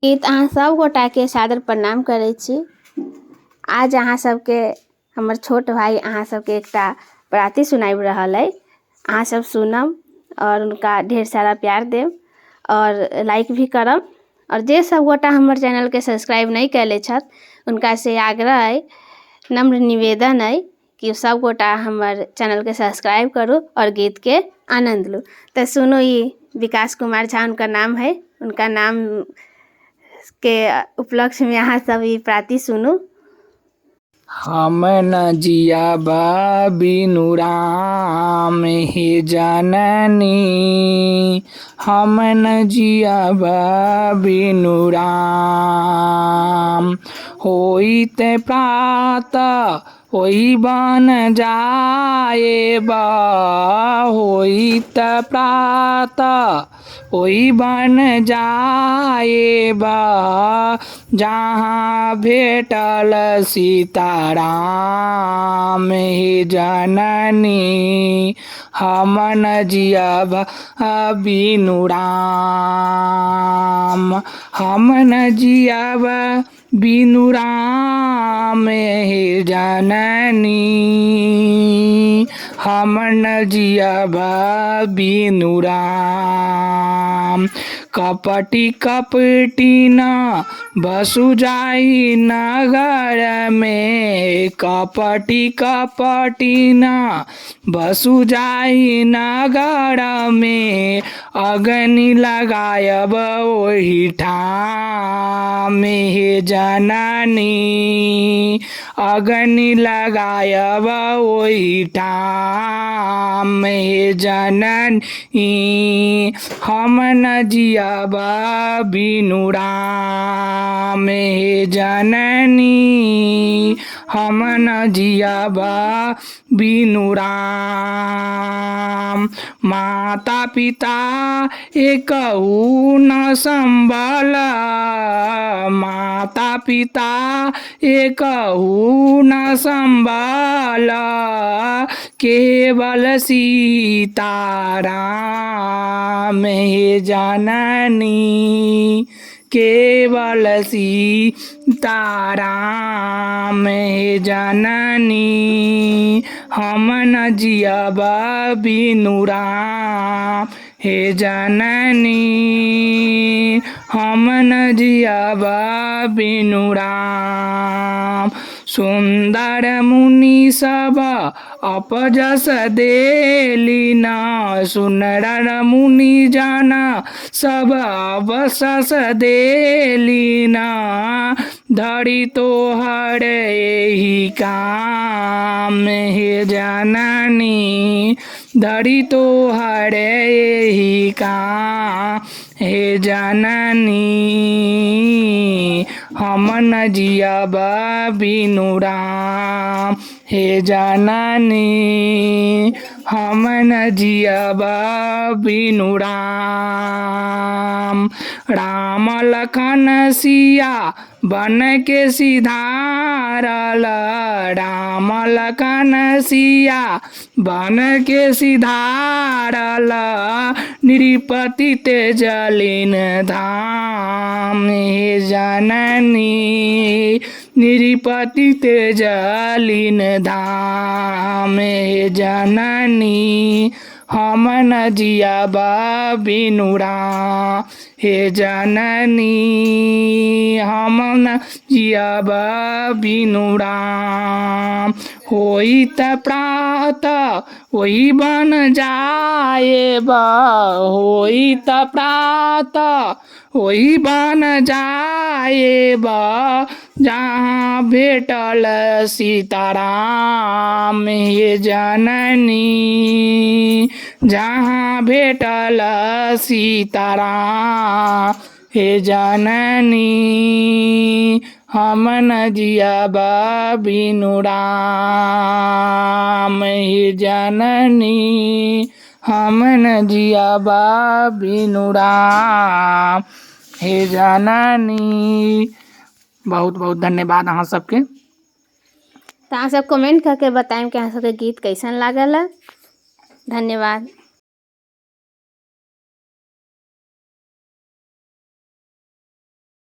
गीत अहाँ सब गोटा के सादर प्रणाम करै छी। आज अहाँ सबके हमर छोट भाई अहाँ सबके एकटा प्रार्थी सुनाबि रहल है। अहाँ सब सुनम और उनका ढेर सारा प्यार देव और लाइक भी करम। और जे सब गोटा हमर चैनल के सब्सक्राइब नहीं कैले छत उनका से आग्रह है, नम्र निवेदन है कि सब गोटा हमर चैनल के सब्सक्राइब करू और गीत के आनंद लो। तो सुनो, ये विकास कुमार झा उनका नाम है। उनका नाम के उपलक्ष्य में यहाँ सब ये प्रार्थी सुनो। हम न जियाबा बिनु राम हे जननी, हम न जियाबा बिनु राम। होइते प्रातः ओहि बन जाएबा, होइत प्रातः ओहि बन जाएबा, जहाँ भेटल सीताराम हे जननी, हम न जियब बिनु राम, हम न जियब बिनु राम हे जननी, हम न जियब बिनु राम। कपटी कपटी न बसु जाई नगर में, कपटी कपटी न बसु जाई नगर में, अग्नि लगायब ओहि ठाम हे जननी, अग्नि लगायब ओहि ठाम हे जननी, हम न जियब बिनु राम हे जननी, हम न जियब बिनु राम। माता पिता एकहु न संबल, माता पिता एकहु न संबल, केवल सीताराम हे जननी, केवल सीताराम हे जननी, हम न जियब बिनु राम हे जननी, हम न जियब बिनु राम। सुंदर मुनि सब अपजस देली न, सुंदर मुनि जन सब अवसस देली न, धरि तोहर एहि काम हे जननी, धरि तोहर एहि काम हे जननी, हम न जियब बिनु राम हे जननी, हम न जियब बिनु राम। राम लखन सिया बन के सिधारल, राम लखन सिया बन के सिधारल, नृपति तेजलिन धाम हे जननी, नृपति तेजलिन धाम हे जननी, हम न जियब बिनु राम हे जननी, हम न जियब बिनु राम। होइत प्रातः ओहि बन जाएबा, होइत प्रातः ओहि बन जाएबा, जहाँ भेटल सीताराम हे जननी, जहाँ भेटल सीताराम हे जननी, हम न जियब बिनु राम हे जननी, हम न जियब बिनु राम हे जननी। बहुत बहुत धन्यवाद अहाँ सबके। तो अहाँ सब कमेंट करके बताएं कि अहाँ सबके गीत कैसन लागल है। धन्यवाद।